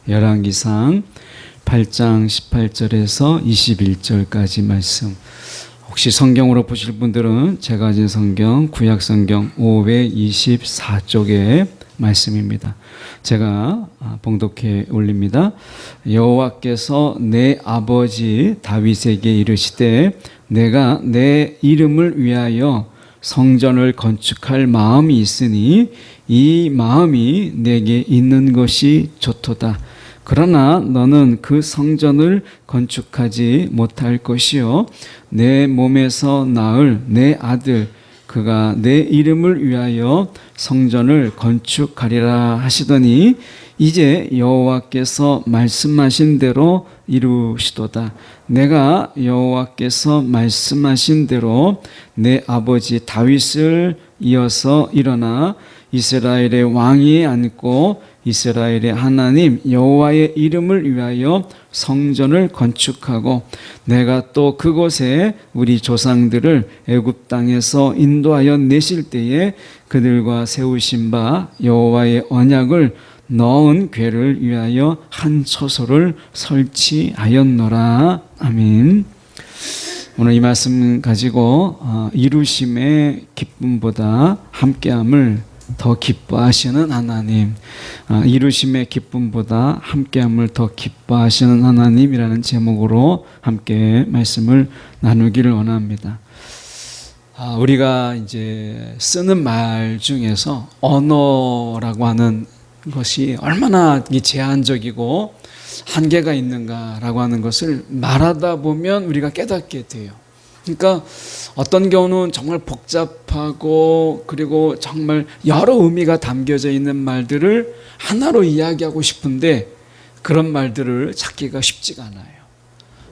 열왕기상 8장 18절에서 21절까지 말씀. 혹시 성경으로 보실 분들은 제가 가진 성경 구약성경 524쪽의 말씀입니다. 제가 봉독해 올립니다. 여호와께서 내 아버지 다윗에게 이르시되 내가 내 이름을 위하여 성전을 건축할 마음이 있으니 이 마음이 내게 있는 것이 좋도다. 그러나 너는 그 성전을 건축하지 못할 것이요 내 몸에서 낳을 내 아들 그가 내 이름을 위하여 성전을 건축하리라 하시더니 이제 여호와께서 말씀하신 대로 이루시도다. 내가 여호와께서 말씀하신 대로 내 아버지 다윗을 이어서 일어나 이스라엘의 왕위에 앉고 이스라엘의 하나님 여호와의 이름을 위하여 성전을 건축하고 내가 또 그곳에 우리 조상들을 애굽 땅에서 인도하여 내실 때에 그들과 세우신 바 여호와의 언약을 넣은 궤를 위하여 한 처소를 설치하였노라. 아멘. 오늘 이 말씀 가지고 이루심의 기쁨보다 함께함을 더 기뻐하시는 하나님, 이루심의 기쁨보다 함께함을 더 기뻐하시는 하나님이라는 제목으로 함께 말씀을 나누기를 원합니다. 우리가 이제 쓰는 말 중에서 언어라고 하는 것이 얼마나 제한적이고 한계가 있는가라고 하는 것을 말하다 보면 우리가 깨닫게 돼요. 그러니까 어떤 경우는 정말 복잡하고 그리고 정말 여러 의미가 담겨져 있는 말들을 하나로 이야기하고 싶은데 그런 말들을 찾기가 쉽지가 않아요.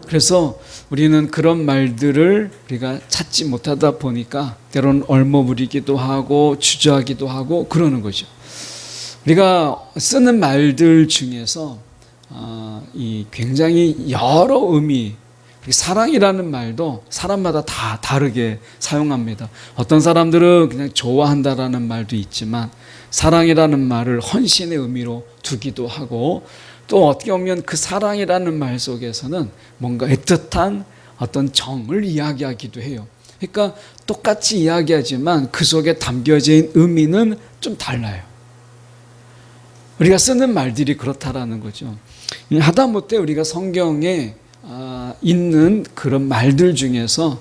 그래서 우리는 그런 말들을 우리가 찾지 못하다 보니까 때로는 얼머무리기도 하고 주저하기도 하고 그러는 거죠. 우리가 쓰는 말들 중에서 이 굉장히 여러 의미, 사랑이라는 말도 사람마다 다 다르게 사용합니다. 어떤 사람들은 그냥 좋아한다라는 말도 있지만 사랑이라는 말을 헌신의 의미로 두기도 하고 또 어떻게 보면 그 사랑이라는 말 속에서는 뭔가 애틋한 어떤 정을 이야기하기도 해요. 그러니까 똑같이 이야기하지만 그 속에 담겨진 의미는 좀 달라요. 우리가 쓰는 말들이 그렇다라는 거죠. 하다못해 우리가 성경에 있는 그런 말들 중에서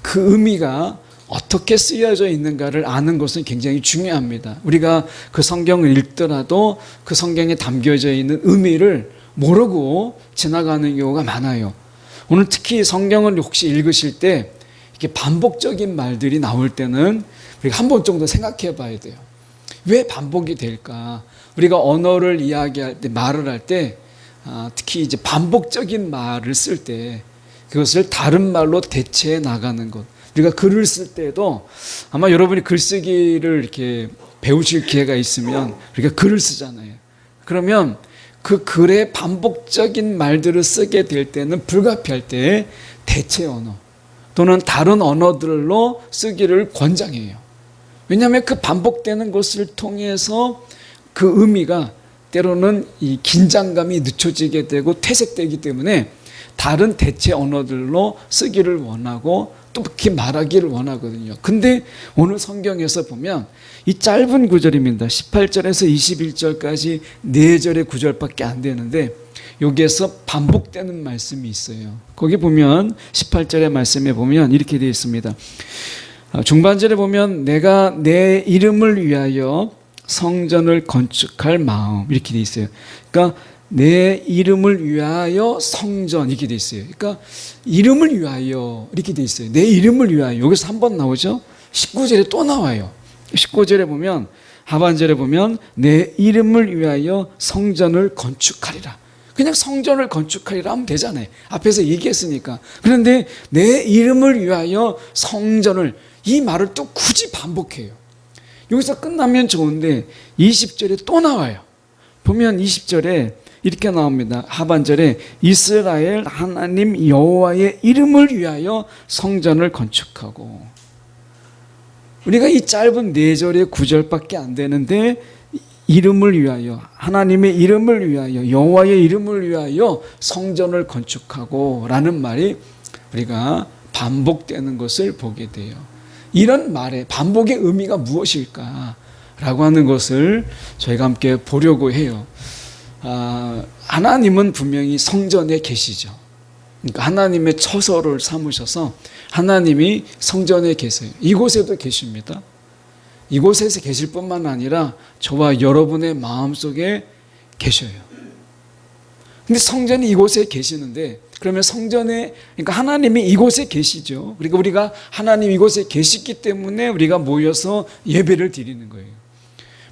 그 의미가 어떻게 쓰여져 있는가를 아는 것은 굉장히 중요합니다. 우리가 그 성경을 읽더라도 그 성경에 담겨져 있는 의미를 모르고 지나가는 경우가 많아요. 오늘 특히 성경을 혹시 읽으실 때 이렇게 반복적인 말들이 나올 때는 우리가 한 번 정도 생각해 봐야 돼요. 왜 반복이 될까? 우리가 언어를 이야기할 때, 말을 할 때 특히 이제 반복적인 말을 쓸 때 그것을 다른 말로 대체해 나가는 것. 우리가 글을 쓸 때도 아마 여러분이 글쓰기를 이렇게 배우실 기회가 있으면 우리가 글을 쓰잖아요. 그러면 그 글의 반복적인 말들을 쓰게 될 때는 불가피할 때 대체 언어 또는 다른 언어들로 쓰기를 권장해요. 왜냐하면 그 반복되는 것을 통해서 그 의미가 때로는 이 긴장감이 늦춰지게 되고 퇴색되기 때문에 다른 대체 언어들로 쓰기를 원하고 또 그렇게 말하기를 원하거든요. 근데 오늘 성경에서 보면 이 짧은 구절입니다. 18절에서 21절까지 4절의 구절밖에 안 되는데 여기에서 반복되는 말씀이 있어요. 거기 보면 18절의 말씀에 보면 이렇게 되어 있습니다. 중반절에 보면 내가 내 이름을 위하여 성전을 건축할 마음 이렇게 돼 있어요. 그러니까 내 이름을 위하여 성전 이렇게 돼 있어요. 그러니까 이름을 위하여 이렇게 돼 있어요. 내 이름을 위하여 여기서 한 번 나오죠. 19절에 또 나와요. 19절에 보면 하반절에 보면 내 이름을 위하여 성전을 건축하리라. 그냥 성전을 건축하리라 하면 되잖아요. 앞에서 얘기했으니까. 그런데 내 이름을 위하여 성전을 이 말을 또 굳이 반복해요. 여기서 끝나면 좋은데 20절에 또 나와요. 보면 20절에 이렇게 나옵니다. 하반절에 이스라엘 하나님 여호와의 이름을 위하여 성전을 건축하고 우리가 이 짧은 4절의 9절밖에 안 되는데 이름을 위하여, 하나님의 이름을 위하여, 여호와의 이름을 위하여 성전을 건축하고 라는 말이 우리가 반복되는 것을 보게 돼요. 이런 말의 반복의 의미가 무엇일까 라고 하는 것을 저희가 함께 보려고 해요. 하나님은 분명히 성전에 계시죠. 그러니까 하나님의 처소를 삼으셔서 하나님이 성전에 계세요. 이곳에도 계십니다. 이곳에서 계실 뿐만 아니라 저와 여러분의 마음속에 계셔요. 근데 성전이 이곳에 계시는데, 그러면 성전에, 그러니까 하나님이 이곳에 계시죠. 그러니까 우리가 하나님 이곳에 계시기 때문에 우리가 모여서 예배를 드리는 거예요.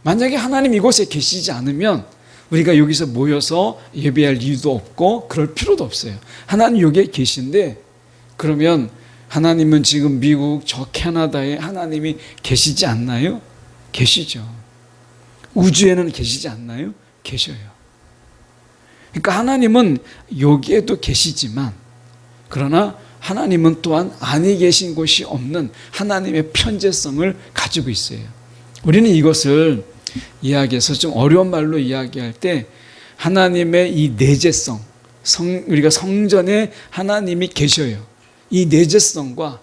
만약에 하나님 이곳에 계시지 않으면 우리가 여기서 모여서 예배할 이유도 없고 그럴 필요도 없어요. 하나님 여기에 계신데, 그러면 하나님은 지금 미국 저 캐나다에 하나님이 계시지 않나요? 계시죠. 우주에는 계시지 않나요? 계셔요. 그러니까 하나님은 여기에도 계시지만, 그러나 하나님은 또한 안에 계신 곳이 없는 하나님의 편재성을 가지고 있어요. 우리는 이것을 이야기해서 좀 어려운 말로 이야기할 때 하나님의 이 내재성, 우리가 성전에 하나님이 계셔요. 이 내재성과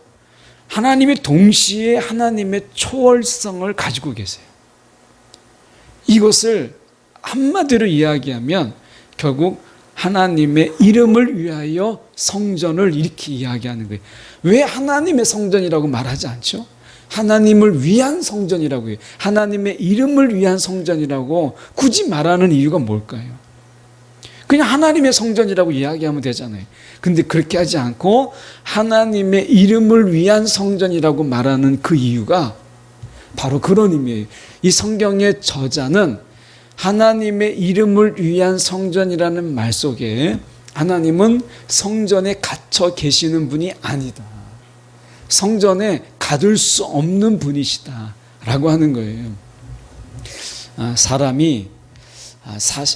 하나님이 동시에 하나님의 초월성을 가지고 계세요. 이것을 한마디로 이야기하면 결국 하나님의 이름을 위하여 성전을 이렇게 이야기하는 거예요. 왜 하나님의 성전이라고 말하지 않죠? 하나님을 위한 성전이라고 해요. 하나님의 이름을 위한 성전이라고 굳이 말하는 이유가 뭘까요? 그냥 하나님의 성전이라고 이야기하면 되잖아요. 근데 그렇게 하지 않고 하나님의 이름을 위한 성전이라고 말하는 그 이유가 바로 그런 의미예요. 이 성경의 저자는 하나님의 이름을 위한 성전이라는 말 속에 하나님은 성전에 갇혀 계시는 분이 아니다. 성전에 가둘 수 없는 분이시다 라고 하는 거예요. 사람이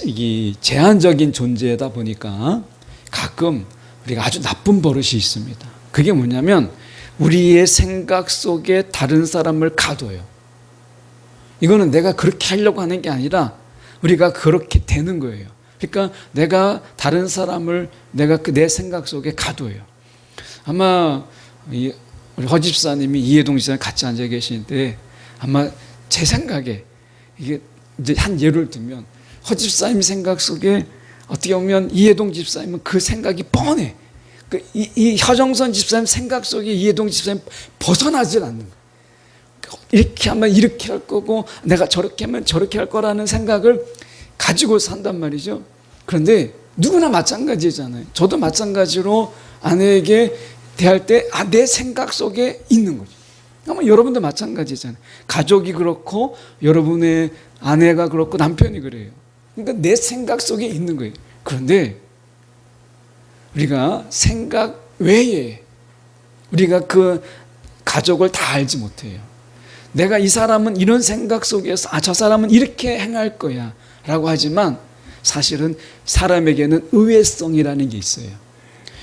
이 제한적인 존재다 보니까 가끔 우리가 아주 나쁜 버릇이 있습니다. 그게 뭐냐면 우리의 생각 속에 다른 사람을 가둬요. 이거는 내가 그렇게 하려고 하는 게 아니라 우리가 그렇게 되는 거예요. 그러니까 내가 다른 사람을 내가 내 생각 속에 가둬요. 아마 우리 허 집사님이 이해동 집사님 같이 앉아 계시는데 아마 제 생각에 이게 이제 한 예를 들면 허 집사님 생각 속에 어떻게 보면 이해동 집사님은 그 생각이 뻔해. 이 허정선 집사님 생각 속에 이해동 집사님 벗어나질 않는 거예요. 이렇게 하면 이렇게 할 거고 내가 저렇게 하면 저렇게 할 거라는 생각을 가지고 산단 말이죠. 그런데 누구나 마찬가지잖아요. 저도 마찬가지로 아내에게 대할 때 내 생각 속에 있는 거죠. 아마 여러분도 마찬가지잖아요. 가족이 그렇고 여러분의 아내가 그렇고 남편이 그래요. 그러니까 내 생각 속에 있는 거예요. 그런데 우리가 생각 외에 우리가 그 가족을 다 알지 못해요. 내가 이 사람은 이런 생각 속에서 저 사람은 이렇게 행할 거야 라고 하지만 사실은 사람에게는 의외성이라는 게 있어요.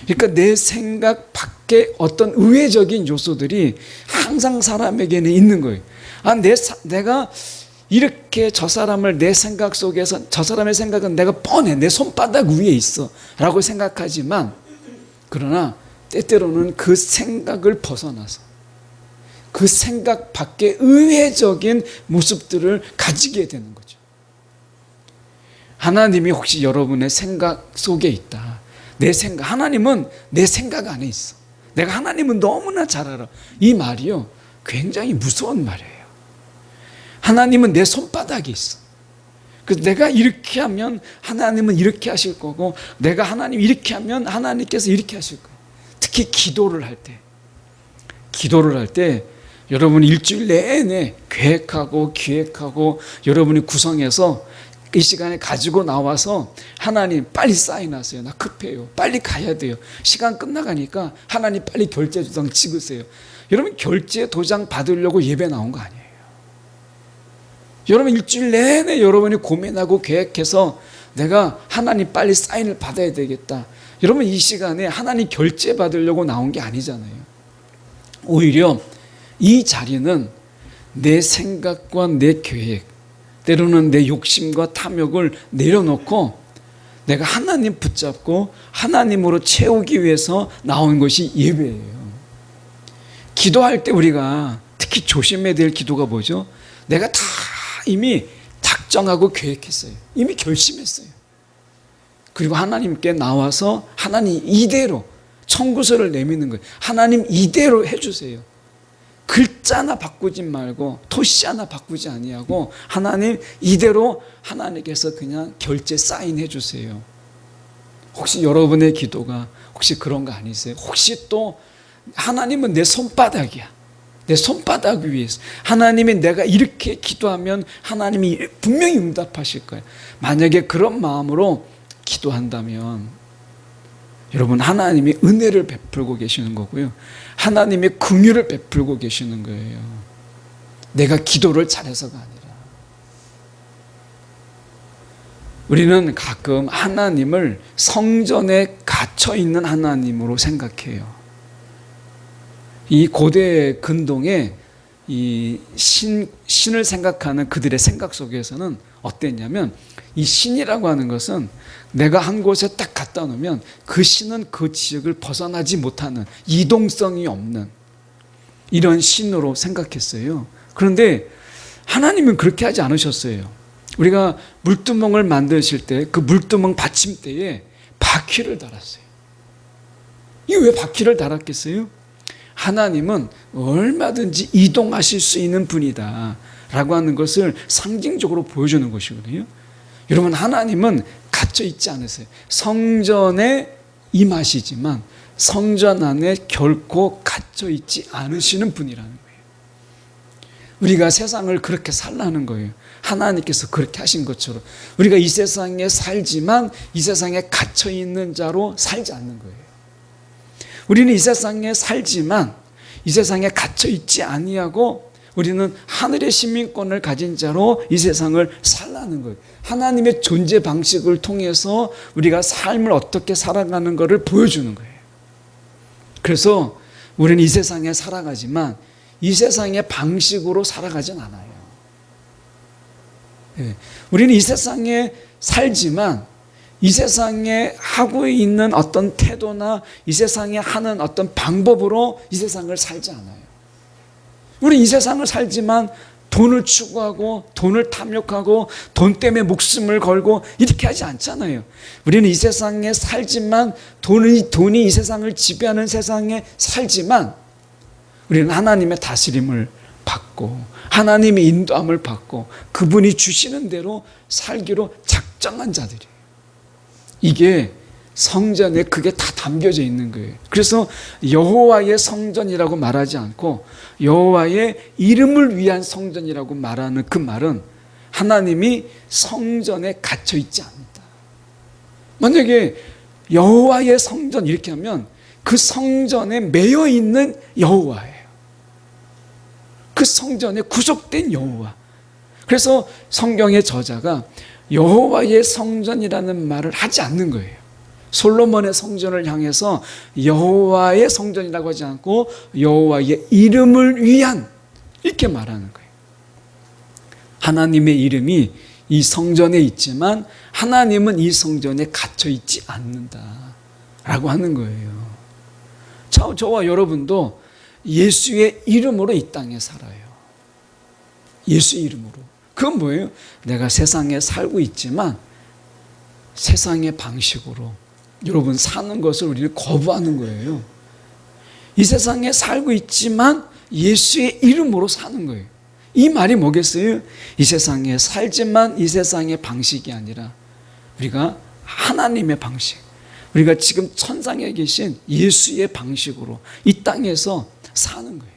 그러니까 내 생각 밖에 어떤 의외적인 요소들이 항상 사람에게는 있는 거예요. 내가 이렇게 저 사람을 내 생각 속에서 저 사람의 생각은 내가 뻔해 내 손바닥 위에 있어 라고 생각하지만 그러나 때때로는 그 생각을 벗어나서 그 생각 밖에 의외적인 모습들을 가지게 되는 거죠. 하나님이 혹시 여러분의 생각 속에 있다. 내 생각, 하나님은 내 생각 안에 있어. 내가 하나님은 너무나 잘 알아. 이 말이요 굉장히 무서운 말이에요. 하나님은 내 손바닥에 있어. 그래서 내가 이렇게 하면 하나님은 이렇게 하실 거고 내가 하나님 이렇게 하면 하나님께서 이렇게 하실 거예요. 특히 기도를 할 때 여러분이 일주일 내내 계획하고 기획하고 여러분이 구성해서 이 시간에 가지고 나와서 하나님 빨리 사인하세요. 나 급해요. 빨리 가야 돼요. 시간 끝나가니까 하나님 빨리 결제 도장 찍으세요. 여러분 결제 도장 받으려고 예배 나온 거 아니에요. 여러분 일주일 내내 여러분이 고민하고 계획해서 내가 하나님 빨리 사인을 받아야 되겠다. 여러분 이 시간에 하나님 결제 받으려고 나온 게 아니잖아요. 오히려 이 자리는 내 생각과 내 계획 때로는 내 욕심과 탐욕을 내려놓고 내가 하나님 붙잡고 하나님으로 채우기 위해서 나온 것이 예배예요. 기도할 때 우리가 특히 조심해야 될 기도가 뭐죠? 내가 다 이미 작정하고 계획했어요. 이미 결심했어요. 그리고 하나님께 나와서 하나님 이대로 청구서를 내미는 거예요. 하나님 이대로 해주세요. 글자 하나 바꾸지 말고 토시 하나 바꾸지 아니하고 하나님 이대로 하나님께서 그냥 결제 사인해 주세요. 혹시 여러분의 기도가 혹시 그런 거 아니세요? 혹시 또 하나님은 내 손바닥이야. 내 손바닥 위에서 하나님이 내가 이렇게 기도하면 하나님이 분명히 응답하실 거예요. 만약에 그런 마음으로 기도한다면 여러분 하나님이 은혜를 베풀고 계시는 거고요. 하나님의 긍휼을 베풀고 계시는 거예요. 내가 기도를 잘해서가 아니라. 우리는 가끔 하나님을 성전에 갇혀있는 하나님으로 생각해요. 이 고대 근동에 이 신을 생각하는 그들의 생각 속에서는 어땠냐면 이 신이라고 하는 것은 내가 한 곳에 딱 갖다 놓으면 그 신은 그 지역을 벗어나지 못하는 이동성이 없는 이런 신으로 생각했어요. 그런데 하나님은 그렇게 하지 않으셨어요. 우리가 물두멍을 만드실 때 그 물두멍 받침대에 바퀴를 달았어요. 이게 왜 바퀴를 달았겠어요? 하나님은 얼마든지 이동하실 수 있는 분이다 라고 하는 것을 상징적으로 보여주는 것이거든요. 여러분 하나님은 갇혀 있지 않으세요. 성전에 임하시지만 성전 안에 결코 갇혀 있지 않으시는 분이라는 거예요. 우리가 세상을 그렇게 살라는 거예요. 하나님께서 그렇게 하신 것처럼 우리가 이 세상에 살지만 이 세상에 갇혀 있는 자로 살지 않는 거예요. 우리는 이 세상에 살지만 이 세상에 갇혀 있지 아니하고 우리는 하늘의 시민권을 가진 자로 이 세상을 살라는 거예요. 하나님의 존재 방식을 통해서 우리가 삶을 어떻게 살아가는 것을 보여주는 거예요. 그래서 우리는 이 세상에 살아가지만 이 세상의 방식으로 살아가진 않아요. 우리는 이 세상에 살지만 이 세상에 하고 있는 어떤 태도나 이 세상에 하는 어떤 방법으로 이 세상을 살지 않아요. 우리 이 세상을 살지만 돈을 추구하고 돈을 탐욕하고 돈 때문에 목숨을 걸고 이렇게 하지 않잖아요. 우리는 이 세상에 살지만 돈이 이 세상을 지배하는 세상에 살지만 우리는 하나님의 다스림을 받고 하나님의 인도함을 받고 그분이 주시는 대로 살기로 작정한 자들이에요. 이게 성전에 그게 다 담겨져 있는 거예요. 그래서 여호와의 성전이라고 말하지 않고 여호와의 이름을 위한 성전이라고 말하는 그 말은 하나님이 성전에 갇혀 있지 않는다. 만약에 여호와의 성전 이렇게 하면 그 성전에 매여 있는 여호와예요. 그 성전에 구속된 여호와. 그래서 성경의 저자가 여호와의 성전이라는 말을 하지 않는 거예요. 솔로몬의 성전을 향해서 여호와의 성전이라고 하지 않고 여호와의 이름을 위한 이렇게 말하는 거예요. 하나님의 이름이 이 성전에 있지만 하나님은 이 성전에 갇혀 있지 않는다라고 하는 거예요. 저와 여러분도 예수의 이름으로 이 땅에 살아요. 예수의 이름으로. 그건 뭐예요? 내가 세상에 살고 있지만 세상의 방식으로 여러분 사는 것을 우리는 거부하는 거예요. 이 세상에 살고 있지만 예수의 이름으로 사는 거예요. 이 말이 뭐겠어요? 이 세상에 살지만 이 세상의 방식이 아니라 우리가 하나님의 방식, 우리가 지금 천상에 계신 예수의 방식으로 이 땅에서 사는 거예요.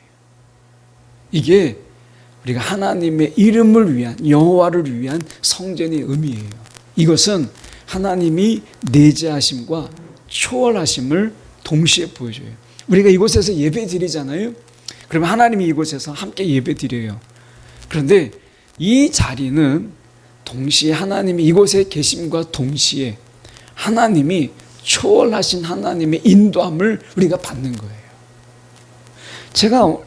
이게 우리가 하나님의 이름을 위한 여호와를 위한 성전의 의미예요. 이것은 하나님이 내재하심과 초월하심을 동시에 보여줘요. 우리가 이곳에서 예배 드리잖아요. 그러면 하나님이 이곳에서 함께 예배 드려요. 그런데 이 자리는 동시에 하나님이 이곳에 계심과 동시에 하나님이 초월하신 하나님의 인도함을 우리가 받는 거예요.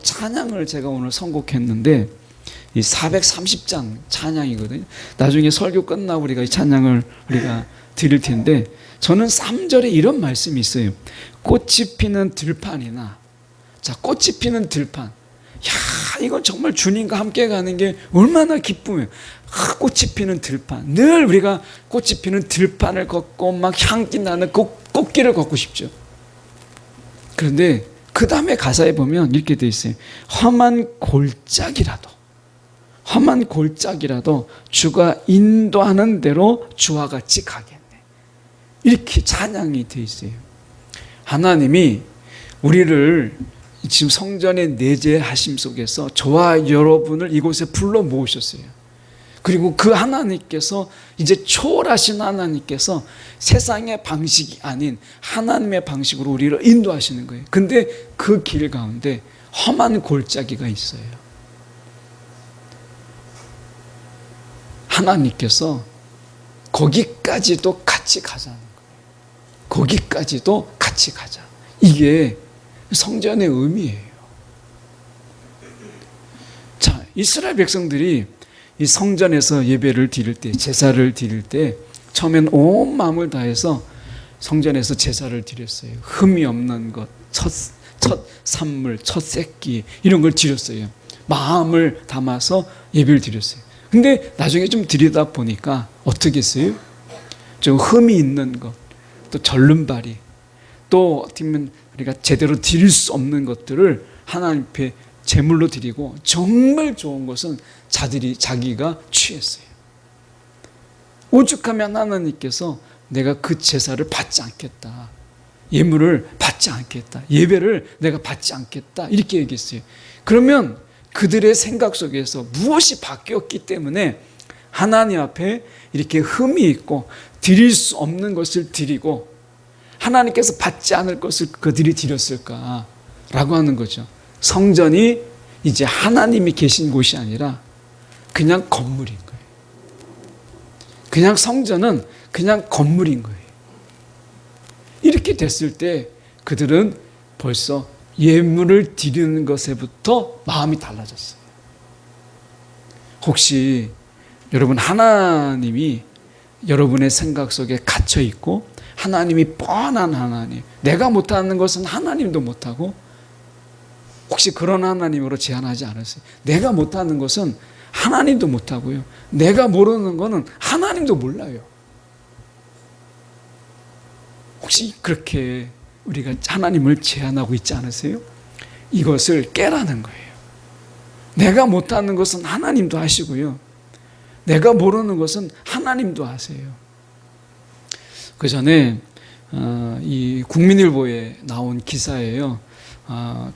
찬양을 제가 오늘 선곡했는데 이 430장 찬양이거든요. 나중에 설교 끝나고 우리가 이 찬양을 우리가 드릴 텐데, 저는 3절에 이런 말씀이 있어요. 꽃이 피는 들판이나, 자, 꽃이 피는 들판. 야, 이건 정말 주님과 함께 가는 게 얼마나 기쁨이에요. 꽃이 피는 들판. 늘 우리가 꽃이 피는 들판을 걷고 막 향기 나는 꽃길을 걷고 싶죠. 그런데 그 다음에 가사에 보면 이렇게 돼 있어요. 험한 골짜기라도 주가 인도하는 대로 주와 같이 가겠네. 이렇게 찬양이 돼 있어요. 하나님이 우리를 지금 성전의 내재하심 속에서 저와 여러분을 이곳에 불러 모으셨어요. 그리고 그 하나님께서 이제 초월하신 하나님께서 세상의 방식이 아닌 하나님의 방식으로 우리를 인도하시는 거예요. 근데 그 길 가운데 험한 골짜기가 있어요. 하나님께서 거기까지도 같이 가자는 거예요. 거기까지도 같이 가자. 이게 성전의 의미예요. 자, 이스라엘 백성들이 이 성전에서 예배를 드릴 때, 제사를 드릴 때 처음엔 온 마음을 다해서 성전에서 제사를 드렸어요. 흠이 없는 것, 첫 산물, 첫 새끼 이런 걸 드렸어요. 마음을 담아서 예배를 드렸어요. 근데 나중에 좀 드리다 보니까 어떻게 했어요? 좀 흠이 있는 것, 또 절름발이, 또 어떻게 보면 우리가 제대로 드릴 수 없는 것들을 하나님 앞에 제물로 드리고, 정말 좋은 것은 자기가 취했어요. 오죽하면 하나님께서 내가 그 제사를 받지 않겠다, 예물을 받지 않겠다, 예배를 내가 받지 않겠다 이렇게 얘기했어요. 그러면 그들의 생각 속에서 무엇이 바뀌었기 때문에 하나님 앞에 이렇게 흠이 있고 드릴 수 없는 것을 드리고 하나님께서 받지 않을 것을 그들이 드렸을까라고 하는 거죠. 성전이 이제 하나님이 계신 곳이 아니라 그냥 건물인 거예요. 그냥 성전은 그냥 건물인 거예요. 이렇게 됐을 때 그들은 벌써 예물을 드리는 것에부터 마음이 달라졌어요. 혹시 여러분, 하나님이 여러분의 생각 속에 갇혀 있고 하나님이 뻔한 하나님, 내가 못하는 것은 하나님도 못하고, 혹시 그런 하나님으로 제한하지 않으세요? 내가 못하는 것은 하나님도 못하고요, 내가 모르는 것은 하나님도 몰라요. 혹시 그렇게 우리가 하나님을 제한하고 있지 않으세요? 이것을 깨라는 거예요. 내가 못하는 것은 하나님도 하시고요, 내가 모르는 것은 하나님도 하세요. 그 전에 이 국민일보에 나온 기사예요.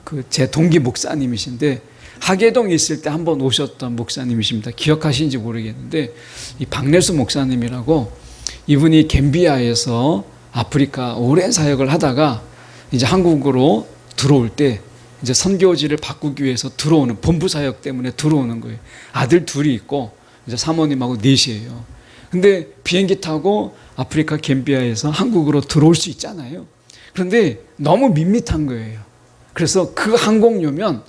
그 제 동기 목사님이신데 하계동에 있을 때 한번 오셨던 목사님이십니다. 기억하시는지 모르겠는데, 이 박래수 목사님이라고, 이분이 갬비아에서 아프리카 오랜 사역을 하다가 이제 한국으로 들어올 때 이제 선교지를 바꾸기 위해서 들어오는, 본부 사역 때문에 들어오는 거예요. 아들 둘이 있고 이제 사모님하고 넷이에요. 근데 비행기 타고 아프리카 갬비아에서 한국으로 들어올 수 있잖아요. 그런데 너무 밋밋한 거예요. 그래서 그 항공료면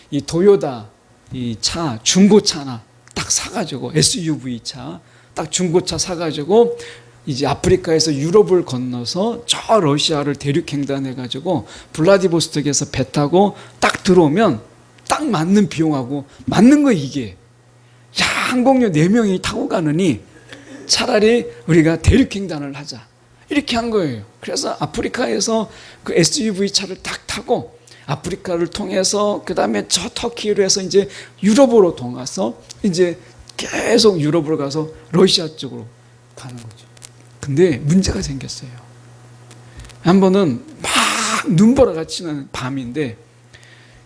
이 도요타 이 차, 중고차나 딱 사가지고, SUV 차 딱 중고차 사가지고 이제 아프리카에서 유럽을 건너서 저 러시아를 대륙횡단해가지고 블라디보스톡에서 배 타고 딱 들어오면 딱 맞는 비용하고 맞는 거. 이게 야, 항공료 4명이 타고 가느니 차라리 우리가 대륙횡단을 하자, 이렇게 한 거예요. 그래서 아프리카에서 그 SUV 차를 딱 타고 아프리카를 통해서 그 다음에 저 터키로 해서 이제 유럽으로 통해서 이제 계속 유럽으로 가서 러시아 쪽으로 가는 거죠. 근데 문제가 생겼어요. 한 번은 막 눈보라가 치는 밤인데,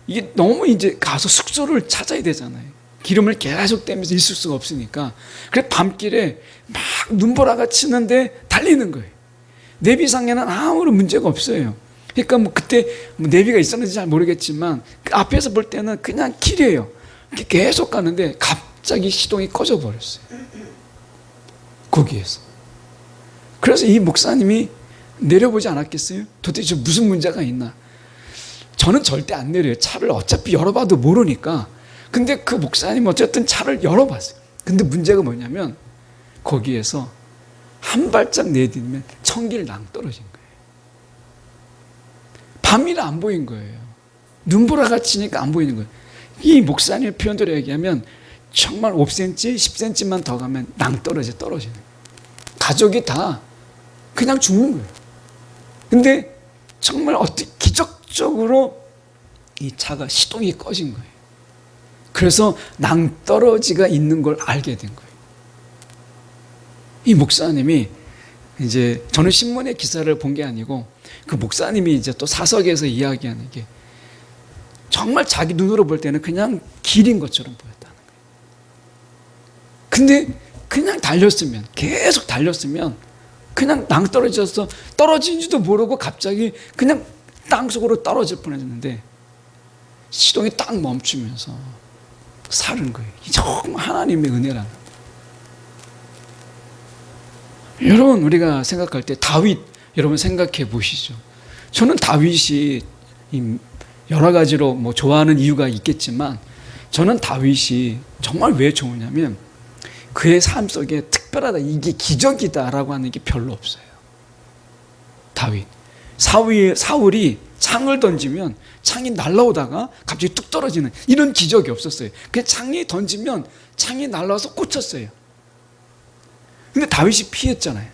이게 너무 이제 가서 숙소를 찾아야 되잖아요. 기름을 계속 떼면서 있을 수가 없으니까. 그래서 밤길에 막 눈보라가 치는데 달리는 거예요. 내비상에는 아무런 문제가 없어요. 그러니까 뭐 그때 뭐 내비가 있었는지 잘 모르겠지만 그 앞에서 볼 때는 그냥 길이에요. 계속 가는데 갑자기 시동이 꺼져 버렸어요. 거기에서. 그래서 이 목사님이 내려보지 않았겠어요? 도대체 무슨 문제가 있나? 저는 절대 안 내려요. 차를 어차피 열어봐도 모르니까. 근데 그 목사님 어쨌든 차를 열어봤어요. 근데 문제가 뭐냐면 거기에서 한 발짝 내딛으면 청길 낭떠러진 거예요. 밤이라 안 보인 거예요. 눈보라가 치니까 안 보이는 거예요. 이 목사님의 표현대로 얘기하면 정말 5cm, 10cm만 더 가면 낭떠러져 떨어지는 거예요. 가족이 다 그냥 죽는 거예요. 근데 정말 어떻게 기적적으로 이 차가 시동이 꺼진 거예요. 그래서 낭떠러지가 있는 걸 알게 된 거예요. 이 목사님이 이제 저는 신문의 기사를 본 게 아니고 그 목사님이 이제 또 사석에서 이야기하는 게 정말 자기 눈으로 볼 때는 그냥 길인 것처럼 보였다는 거예요. 근데 그냥 달렸으면, 계속 달렸으면 그냥 낭떠러져서 떨어진지도 모르고 갑자기 그냥 땅속으로 떨어질 뻔했는데 시동이 딱 멈추면서 사는 거예요. 정말 하나님의 은혜라는 거예요. 여러분, 우리가 생각할 때 다윗, 여러분 생각해 보시죠. 저는 다윗이 여러 가지로 뭐 좋아하는 이유가 있겠지만 저는 다윗이 정말 왜 좋으냐면 그의 삶 속에 특별하다, 이게 기적이다라고 하는 게 별로 없어요. 다윗, 사울이 창을 던지면 창이 날라오다가 갑자기 뚝 떨어지는 이런 기적이 없었어요. 그 창이 던지면 창이 날라와서 꽂혔어요. 근데 다윗이 피했잖아요.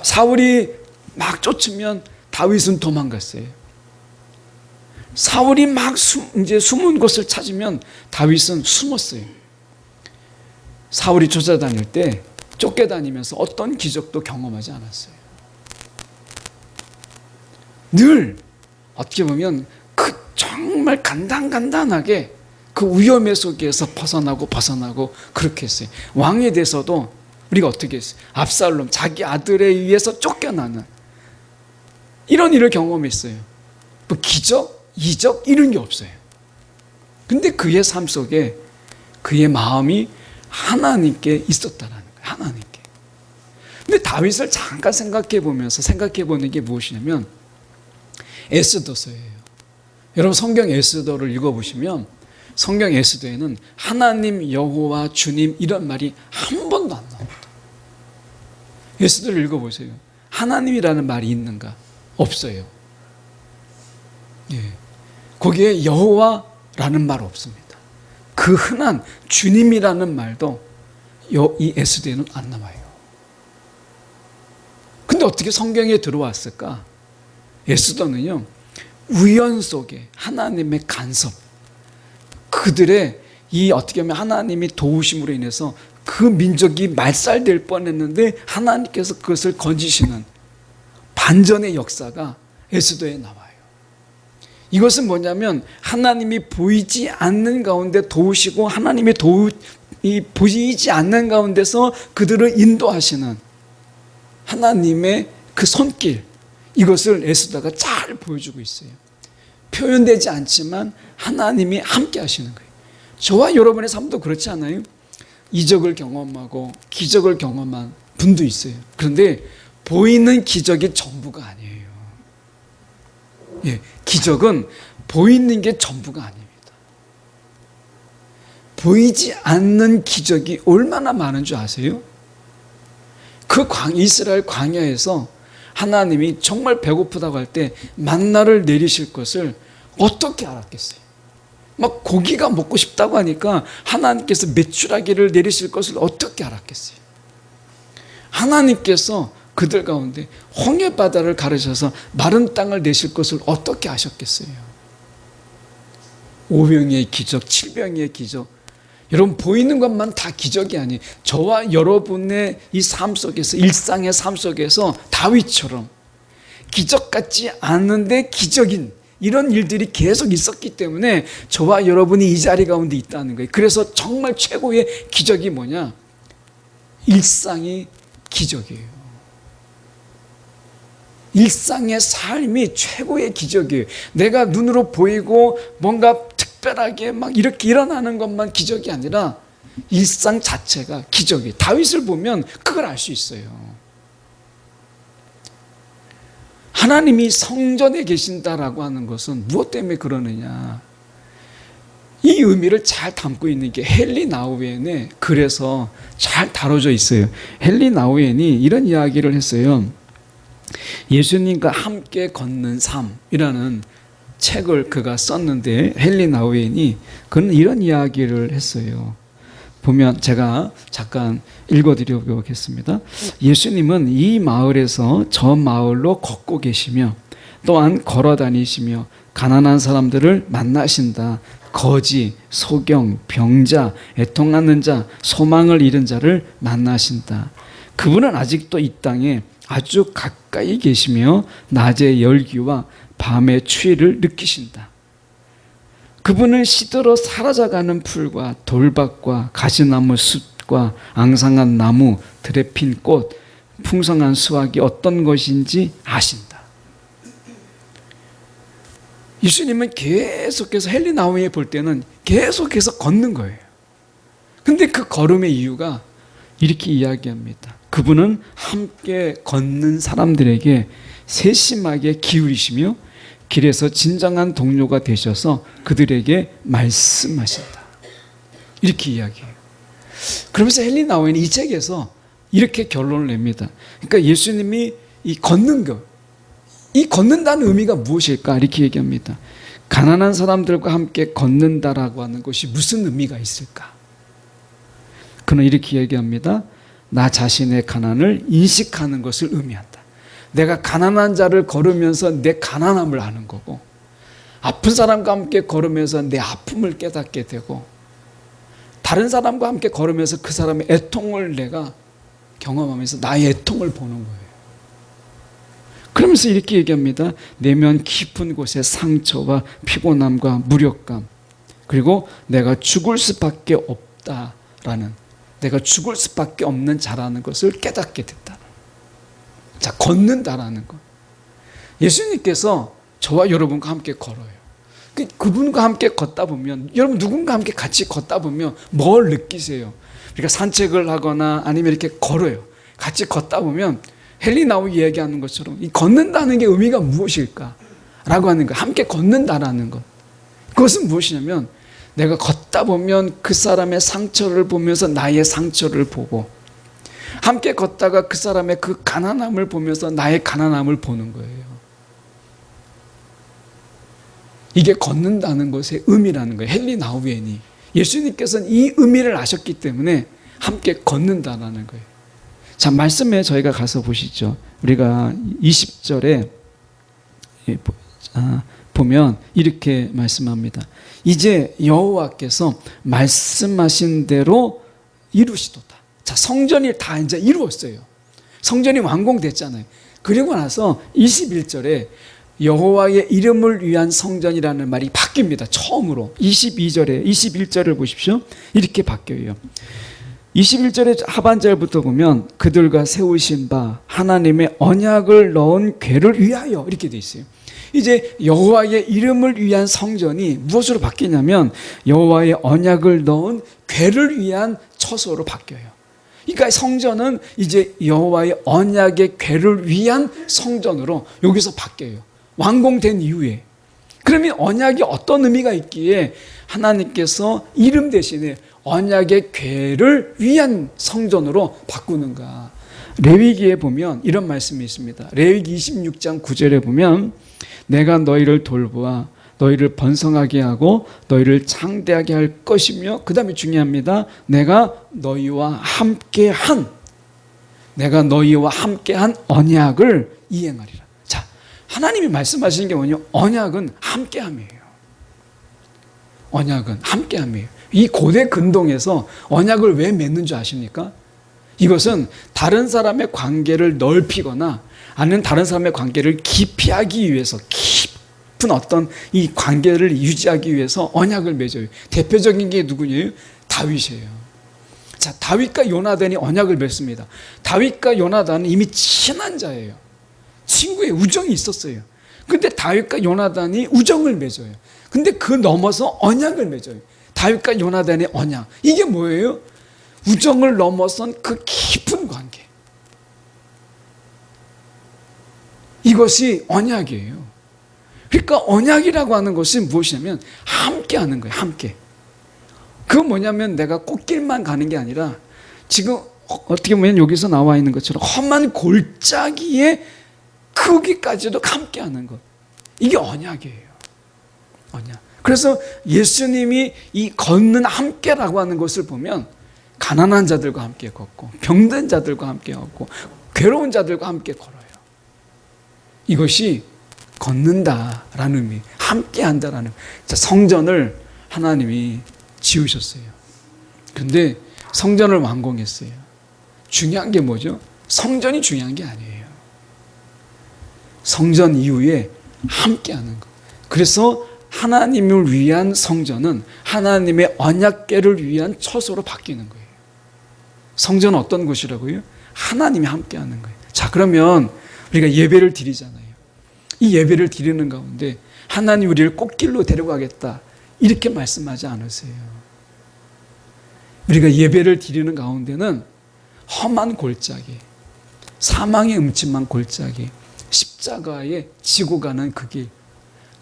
사울이 막 쫓으면 다윗은 도망갔어요. 사울이 막 이제 숨은 곳을 찾으면 다윗은 숨었어요. 사울이 쫓아다닐 때 쫓겨다니면서 어떤 기적도 경험하지 않았어요. 늘 어떻게 보면 그 정말 간단하게 그 위험의 속에서 벗어나고 그렇게 했어요. 왕에 대해서도 우리가 어떻게 했어요? 압살롬, 자기 아들에 의해서 쫓겨나는 이런 일을 경험했어요. 뭐 기적, 이적 이런 게 없어요. 근데 그의 삶 속에 그의 마음이 하나님께 있었다라는 거예요. 하나님께. 근데 다윗을 잠깐 생각해 보는 게 무엇이냐면 에스더서예요. 여러분 성경 에스더를 읽어보시면 성경 에스더에는 하나님, 여호와, 주님 이런 말이 한 번도 안 나옵니다. 에스더를 읽어보세요. 하나님이라는 말이 있는가? 없어요. 예. 거기에 여호와라는 말 없습니다. 그 흔한 주님이라는 말도 이 에스더에는 안 나와요. 근데 어떻게 성경에 들어왔을까? 에스더는요, 우연 속에 하나님의 간섭, 그들의 이 어떻게 하면 하나님이 도우심으로 인해서 그 민족이 말살될 뻔했는데 하나님께서 그것을 건지시는 반전의 역사가 에스더에 나와요. 이것은 뭐냐면 하나님이 보이지 않는 가운데 도우시고 하나님이 보이지 않는 가운데서 그들을 인도하시는 하나님의 그 손길, 이것을 에스더가 잘 보여주고 있어요. 표현되지 않지만 하나님이 함께 하시는 거예요. 저와 여러분의 삶도 그렇지 않아요? 이적을 경험하고 기적을 경험한 분도 있어요. 그런데 보이는 기적이 전부가 아니에요. 예, 기적은 보이는 게 전부가 아닙니다. 보이지 않는 기적이 얼마나 많은 줄 아세요? 그 이스라엘 광야에서 하나님이 정말 배고프다고 할 때 만나를 내리실 것을 어떻게 알았겠어요? 막 고기가 먹고 싶다고 하니까 하나님께서 메추라기를 내리실 것을 어떻게 알았겠어요? 하나님께서 그들 가운데 홍해바다를 가르셔서 마른 땅을 내실 것을 어떻게 아셨겠어요? 5병의 기적, 7병의 기적, 여러분 보이는 것만 다 기적이 아니에요. 저와 여러분의 이 삶 속에서, 일상의 삶 속에서 다윗처럼 기적 같지 않은데 기적인 이런 일들이 계속 있었기 때문에 저와 여러분이 이 자리 가운데 있다는 거예요. 그래서 정말 최고의 기적이 뭐냐? 일상이 기적이에요. 일상의 삶이 최고의 기적이에요. 내가 눈으로 보이고 뭔가 특별하게 막 이렇게 일어나는 것만 기적이 아니라 일상 자체가 기적이에요. 다윗을 보면 그걸 알 수 있어요. 하나님이 성전에 계신다라고 하는 것은 무엇 때문에 그러느냐? 이 의미를 잘 담고 있는 게 헨리 나우엔의 글에서 잘 다뤄져 있어요. 헨리 나우엔이 이런 이야기를 했어요. 예수님과 함께 걷는 삶이라는 책을 그가 썼는데, 헨리 나우엔이 그는 이런 이야기를 했어요. 보면 제가 잠깐 읽어드리겠습니다. 예수님은 이 마을에서 저 마을로 걷고 계시며 또한 걸어 다니시며 가난한 사람들을 만나신다. 거지, 소경, 병자, 애통하는 자, 소망을 잃은 자를 만나신다. 그분은 아직도 이 땅에 아주 가까이 계시며 낮의 열기와 밤의 추위를 느끼신다. 그분은 시들어 사라져가는 풀과 돌밭과 가시나무 숲과 앙상한 나무, 들에 핀 꽃, 풍성한 수확이 어떤 것인지 아신다. 예수님은 계속해서 헨리 나우엔이 볼 때는 계속해서 걷는 거예요. 근데 그 걸음의 이유가 이렇게 이야기합니다. 그분은 함께 걷는 사람들에게 세심하게 기울이시며 길에서 진정한 동료가 되셔서 그들에게 말씀하신다. 이렇게 이야기해요. 그러면서 헨리 나우엔이 이 책에서 이렇게 결론을 냅니다. 그러니까 예수님이 이 걷는 것, 이 걷는다는 의미가 무엇일까? 이렇게 얘기합니다. 가난한 사람들과 함께 걷는다라고 하는 것이 무슨 의미가 있을까? 그는 이렇게 얘기합니다. 나 자신의 가난을 인식하는 것을 의미한다. 내가 가난한 자를 걸으면서 내 가난함을 아는 거고, 아픈 사람과 함께 걸으면서 내 아픔을 깨닫게 되고, 다른 사람과 함께 걸으면서 그 사람의 애통을 내가 경험하면서 나의 애통을 보는 거예요. 그러면서 이렇게 얘기합니다. 내면 깊은 곳에 상처와 피곤함과 무력감, 그리고 내가 죽을 수밖에 없다라는, 내가 죽을 수밖에 없는 자라는 것을 깨닫게 됐다. 자, 걷는다라는 것. 예수님께서 저와 여러분과 함께 걸어요. 그분과 함께 걷다 보면, 여러분 누군가 함께 같이 걷다 보면 뭘 느끼세요? 그러니까 산책을 하거나 아니면 이렇게 걸어요. 같이 걷다 보면 헨리 나우엔이 얘기하는 것처럼 이 걷는다는 게 의미가 무엇일까? 라고 하는 거, 함께 걷는다라는 것. 그것은 무엇이냐면 내가 걷다 보면 그 사람의 상처를 보면서 나의 상처를 보고, 함께 걷다가 그 사람의 그 가난함을 보면서 나의 가난함을 보는 거예요. 이게 걷는다는 것의 의미라는 거예요. 헨리 나우엔이, 예수님께서는 이 의미를 아셨기 때문에 함께 걷는다라는 거예요. 자, 말씀에 저희가 가서 보시죠. 우리가 20절에 보면 이렇게 말씀합니다. 이제 여호와께서 말씀하신 대로 이루시도다. 자, 성전이 다 이제 이루었어요. 성전이 완공됐잖아요. 그리고 나서 21절에 여호와의 이름을 위한 성전이라는 말이 바뀝니다. 처음으로 21절을 보십시오. 이렇게 바뀌어요. 21절의 하반절부터 보면 그들과 세우신 바 하나님의 언약을 넣은 궤를 위하여, 이렇게 돼 있어요. 이제 여호와의 이름을 위한 성전이 무엇으로 바뀌냐면 여호와의 언약을 넣은 궤를 위한 처소로 바뀌어요. 그러니까 성전은 이제 여호와의 언약의 궤를 위한 성전으로 여기서 바뀌어요. 완공된 이후에. 그러면 언약이 어떤 의미가 있기에 하나님께서 이름 대신에 언약의 궤를 위한 성전으로 바꾸는가? 레위기에 보면 이런 말씀이 있습니다. 레위기 26장 9절에 보면 내가 너희를 돌보아 너희를 번성하게 하고 너희를 창대하게 할 것이며, 그 다음에 중요합니다. 내가 너희와 함께한 언약을 이행하리라. 자, 하나님이 말씀하시는 게 뭐냐? 언약은 함께함이에요. 언약은 함께함이에요. 이 고대 근동에서 언약을 왜 맺는 줄 아십니까? 이것은 다른 사람의 관계를 넓히거나 아니면 다른 사람의 관계를 기피하기 위해서, 깊은 어떤 이 관계를 유지하기 위해서 언약을 맺어요. 대표적인 게 누구예요? 다윗이에요. 자, 다윗과 요나단이 언약을 맺습니다. 다윗과 요나단은 이미 친한 자예요. 친구의 우정이 있었어요. 근데 다윗과 요나단이 우정을 맺어요. 근데 그 넘어서 언약을 맺어요. 다윗과 요나단의 언약. 이게 뭐예요? 우정을 넘어선 그 깊은 관계. 이것이 언약이에요. 그러니까 언약이라고 하는 것은 무엇이냐면 함께 하는 거예요. 함께. 그건 뭐냐면 내가 꽃길만 가는 게 아니라 지금 어떻게 보면 여기서 나와 있는 것처럼 험한 골짜기에 거기까지도 함께하는 것. 이게 언약이에요. 언약. 그래서 예수님이 이 걷는 함께라고 하는 것을 보면 가난한 자들과 함께 걷고 병든 자들과 함께 걷고 괴로운 자들과 함께 걸어요. 이것이 걷는다라는 의미, 함께한다라는 의미. 자, 성전을 하나님이 지으셨어요. 근데 성전을 완공했어요. 중요한 게 뭐죠? 성전이 중요한 게 아니에요. 성전 이후에 함께하는 것. 그래서 하나님을 위한 성전은 하나님의 언약궤를 위한 처소로 바뀌는 거예요. 성전은 어떤 곳이라고요? 하나님이 함께하는 거예요. 자, 그러면 우리가 예배를 드리잖아요. 이 예배를 드리는 가운데 하나님 우리를 꽃길로 데려가겠다 이렇게 말씀하지 않으세요. 우리가 예배를 드리는 가운데는 험한 골짜기, 사망의 음침한 골짜기, 십자가에 지고 가는 그 길,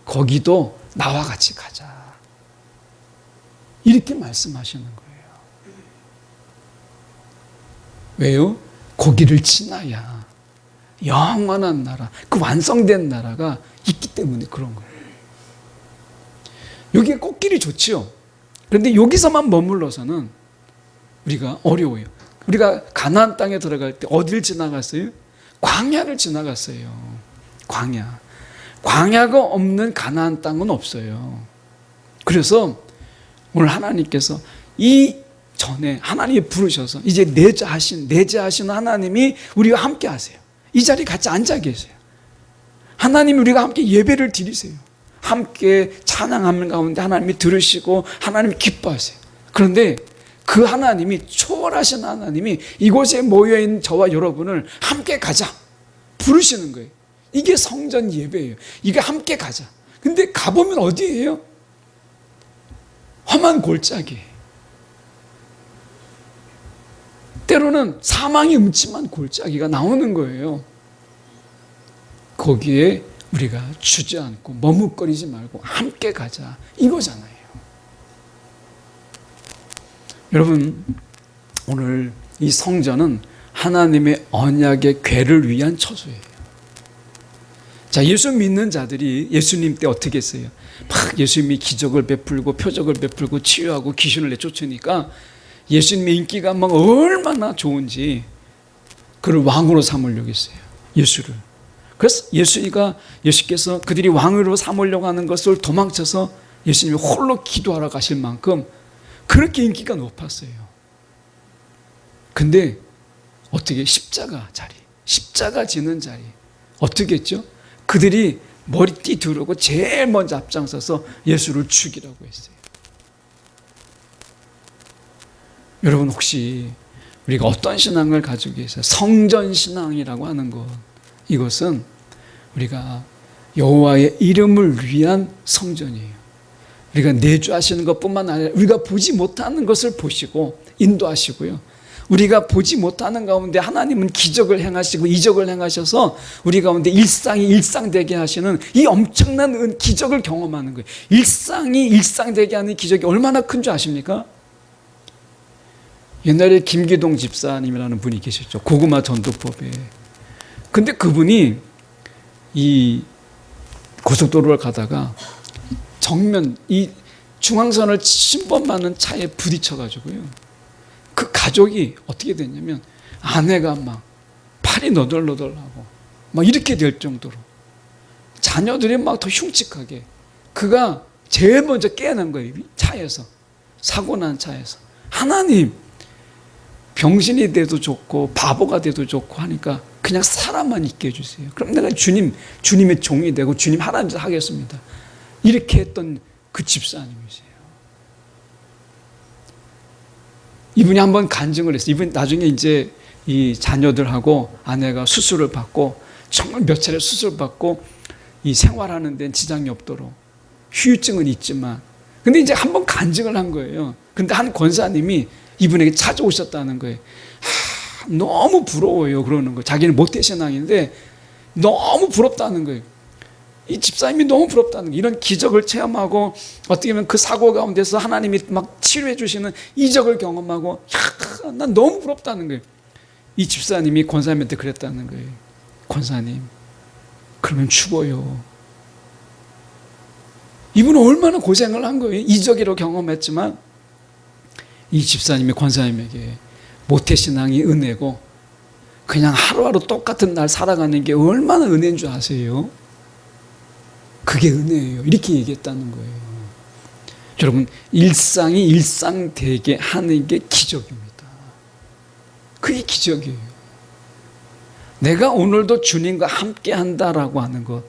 거기도 나와 같이 가자 이렇게 말씀하시는 거예요. 왜요? 거기를 지나야 영원한 나라, 그 완성된 나라가 있기 때문에 그런 거예요. 여기에 꽃길이 좋지요. 그런데 여기서만 머물러서는 우리가 어려워요. 우리가 가나안 땅에 들어갈 때 어딜 지나갔어요? 광야를 지나갔어요. 광야가 없는 가나안 땅은 없어요. 그래서 오늘 하나님께서 이 전에 하나님이 부르셔서 이제 내재하신 하나님이 우리와 함께 하세요. 이 자리에 같이 앉아 계세요. 하나님이 우리가 함께 예배를 드리세요. 함께 찬양하는 가운데 하나님이 들으시고 하나님이 기뻐하세요. 그런데 그 하나님이, 초월하신 하나님이 이곳에 모여있는 저와 여러분을 함께 가자 부르시는 거예요. 이게 성전 예배예요. 이게 함께 가자. 근데 가보면 어디예요? 험한 골짜기, 때로는 사망이 음침한 골짜기가 나오는 거예요. 거기에 우리가 주저앉고 머뭇거리지 말고 함께 가자 이거잖아요. 여러분, 오늘 이 성전은 하나님의 언약의 궤를 위한 처소예요. 자, 예수 믿는 자들이 예수님 때 어떻게 했어요? 막 예수님이 기적을 베풀고 표적을 베풀고 치유하고 귀신을 내쫓으니까 예수님의 인기가 막 얼마나 좋은지 그를 왕으로 삼으려고 했어요. 예수를. 그래서 예수께서 그들이 왕으로 삼으려고 하는 것을 도망쳐서 예수님이 홀로 기도하러 가실 만큼 그렇게 인기가 높았어요. 근데 어떻게 십자가 지는 자리 어떻게 했죠? 그들이 머리띠 두르고 제일 먼저 앞장서서 예수를 죽이라고 했어요. 여러분, 혹시 우리가 어떤 신앙을 가지고 계세요? 성전신앙이라고 하는 것, 이것은 우리가 여호와의 이름을 위한 성전이에요. 우리가 내주하시는 것뿐만 아니라 우리가 보지 못하는 것을 보시고 인도하시고요, 우리가 보지 못하는 가운데 하나님은 기적을 행하시고 이적을 행하셔서 우리 가운데 일상이 일상되게 하시는 이 엄청난 기적을 경험하는 거예요. 일상이 일상되게 하는 기적이 얼마나 큰 줄 아십니까? 옛날에 김기동 집사님이라는 분이 계셨죠. 고구마 전도법에. 근데 그분이 이 고속도로를 가다가 정면 이 중앙선을 침범하는 차에 부딪혀가지고요, 그 가족이 어떻게 됐냐면 아내가 막 팔이 너덜너덜하고 막 이렇게 될 정도로, 자녀들이 막 더 흉측하게, 그가 제일 먼저 깨어난 거예요. 차에서, 사고 난 차에서. 하나님, 병신이 돼도 좋고 바보가 돼도 좋고 하니까 그냥 사람만 있게 해주세요. 그럼 내가 주님의 종이 되고 주님 하라는 짓 하겠습니다. 이렇게 했던 그 집사님이세요. 이분이 한번 간증을 했어요. 이분 나중에 이제 이 자녀들하고 아내가 수술을 받고, 정말 몇 차례 수술 받고 이 생활하는 데는 지장이 없도록, 후유증은 있지만, 근데 이제 한번 간증을 한 거예요. 근데 한 권사님이 이분에게 찾아오셨다는 거예요. 너무 부러워요 그러는 거예요. 자기는 모태신앙인데 너무 부럽다는 거예요. 이 집사님이 너무 부럽다는 거예요. 이런 기적을 체험하고 어떻게 보면 그 사고 가운데서 하나님이 막 치료해 주시는 이적을 경험하고 난 너무 부럽다는 거예요. 이 집사님이 권사님한테 그랬다는 거예요. 권사님, 그러면 죽어요. 이분은 얼마나 고생을 한 거예요. 이적으로 경험했지만 이 집사님이 권사님에게 모태신앙이 은혜고 그냥 하루하루 똑같은 날 살아가는 게 얼마나 은혜인 줄 아세요? 그게 은혜예요. 이렇게 얘기했다는 거예요. 여러분, 일상이 일상되게 하는 게 기적입니다. 그게 기적이에요. 내가 오늘도 주님과 함께 한다라고 하는 것,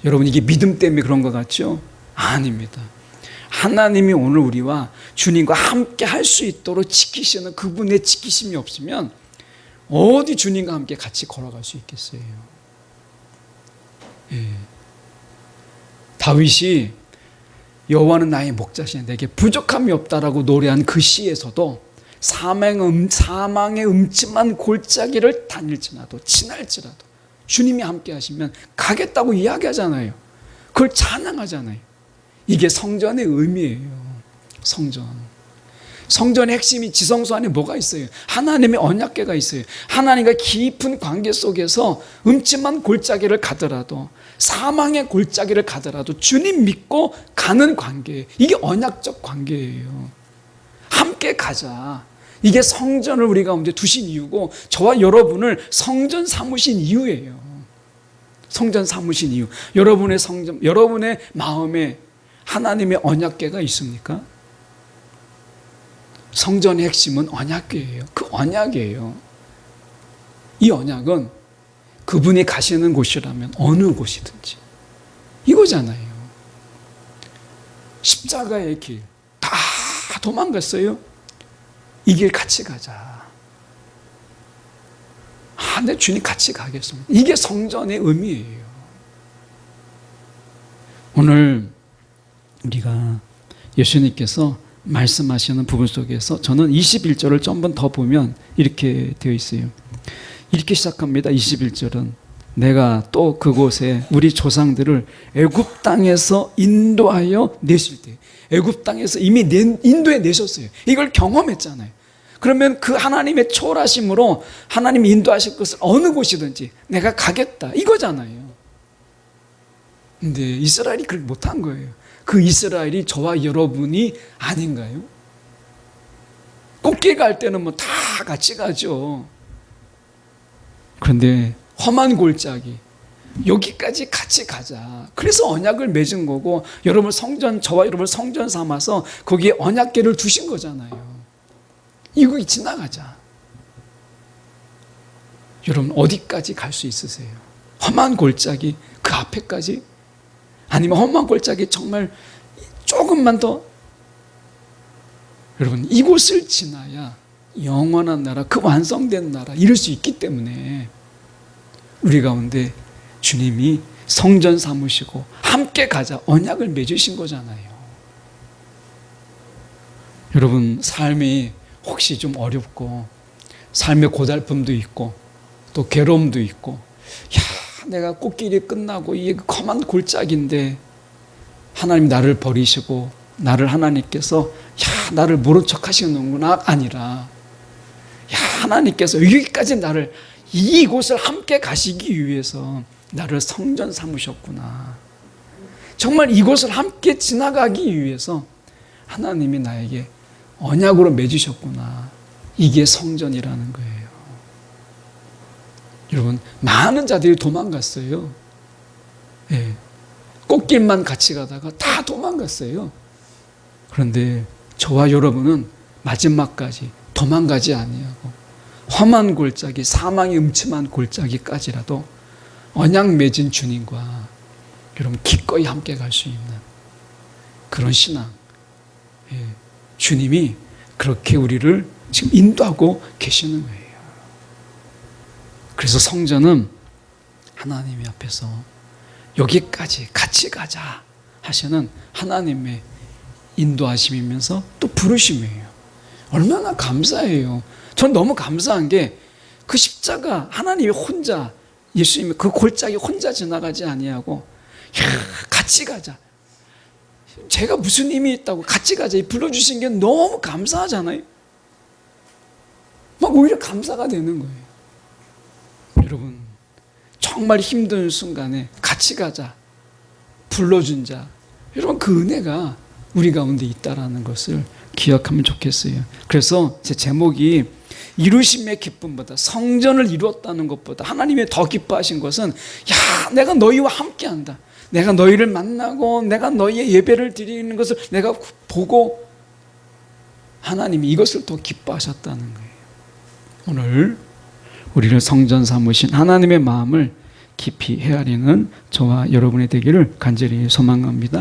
여러분 이게 믿음 때문에 그런 것 같죠? 아닙니다. 하나님이 오늘 우리와 주님과 함께 할 수 있도록 지키시는 그분의 지키심이 없으면 어디 주님과 함께 같이 걸어갈 수 있겠어요? 예. 다윗이 여호와는 나의 목자시니 내게 부족함이 없다라고 노래한 그 시에서도 사망의 음침한 골짜기를 다닐지라도 지날지라도 주님이 함께 하시면 가겠다고 이야기하잖아요. 그걸 찬양하잖아요. 이게 성전의 의미예요. 성전의 핵심이 지성소 안에 뭐가 있어요? 하나님의 언약궤가 있어요. 하나님과 깊은 관계 속에서 음침한 골짜기를 가더라도 사망의 골짜기를 가더라도 주님 믿고 가는 관계, 이게 언약적 관계예요. 함께 가자. 이게 성전을 우리 가운데 두신 이유고 저와 여러분을 성전 삼으신 이유예요. 성전 삼으신 이유. 여러분의 성전, 여러분의 마음에 하나님의 언약궤가 있습니까? 성전의 핵심은 언약궤예요. 그 언약이에요. 이 언약은 그분이 가시는 곳이라면 어느 곳이든지 이거잖아요. 십자가의 길 다 도망갔어요. 이 길 같이 가자. 내 주님 같이 가겠습니다. 이게 성전의 의미예요. 오늘 우리가 예수님께서 말씀하시는 부분 속에서 저는 21절을 좀 번 더 보면 이렇게 되어 있어요. 이렇게 시작합니다. 21절은 내가 또 그곳에 우리 조상들을 애굽 땅에서 인도하여 내실 때, 애굽 땅에서 이미 인도해 내셨어요. 이걸 경험했잖아요. 그러면 그 하나님의 초월하심으로 하나님이 인도하실 것을 어느 곳이든지 내가 가겠다 이거잖아요. 근데 이스라엘이 그렇게 못한 거예요. 그 이스라엘이 저와 여러분이 아닌가요? 꽃길 갈 때는 뭐 다 같이 가죠. 그런데 험한 골짜기 여기까지 같이 가자. 그래서 언약을 맺은 거고 여러분 성전, 저와 여러분 성전 삼아서 거기에 언약궤를 두신 거잖아요. 이거 지나가자. 여러분 어디까지 갈 수 있으세요? 험한 골짜기 그 앞에까지? 아니면 험한 골짜기 정말 조금만 더, 여러분 이곳을 지나야 영원한 나라, 그 완성된 나라 이룰 수 있기 때문에 우리 가운데 주님이 성전 삼으시고 함께 가자 언약을 맺으신 거잖아요. 여러분 삶이 혹시 좀 어렵고 삶의 고달픔도 있고 또 괴로움도 있고, 내가 꽃길이 끝나고 이게 험한 골짜기인데 하나님 나를 버리시고 나를 하나님께서 나를 모른 척 하시는구나 아니라 하나님께서 여기까지 나를 이곳을 함께 가시기 위해서 나를 성전 삼으셨구나. 정말 이곳을 함께 지나가기 위해서 하나님이 나에게 언약으로 맺으셨구나. 이게 성전이라는 거예요. 여러분 많은 자들이 도망갔어요. 예. 꽃길만 같이 가다가 다 도망갔어요. 그런데 저와 여러분은 마지막까지 도망가지 아니하고 험한 골짜기, 사망의 음침한 골짜기까지라도 언약 맺은 주님과 여러분 기꺼이 함께 갈 수 있는 그런 신앙. 예. 주님이 그렇게 우리를 지금 인도하고 계시는 거예요. 그래서 성전은 하나님의 앞에서 여기까지 같이 가자 하시는 하나님의 인도하심이면서 또 부르심이에요. 얼마나 감사해요. 전 너무 감사한 게 그 십자가 하나님이 혼자, 예수님이 그 골짜기 혼자 지나가지 아니하고 같이 가자. 제가 무슨 힘이 있다고 같이 가자. 불러주신 게 너무 감사하잖아요. 막 오히려 감사가 되는 거예요. 여러분, 정말 힘든 순간에 같이 가자. 불러준 자. 여러분, 그 은혜가 우리 가운데 있다라는 것을 기억하면 좋겠어요. 그래서 제 제목이 이루심의 기쁨보다, 성전을 이루었다는 것보다 하나님이 더 기뻐하신 것은, 야, 내가 너희와 함께한다. 내가 너희를 만나고 내가 너희의 예배를 드리는 것을 내가 보고 하나님이 이것을 더 기뻐하셨다는 거예요. 오늘 우리를 성전 삼으신 하나님의 마음을 깊이 헤아리는 저와 여러분이 되기를 간절히 소망합니다.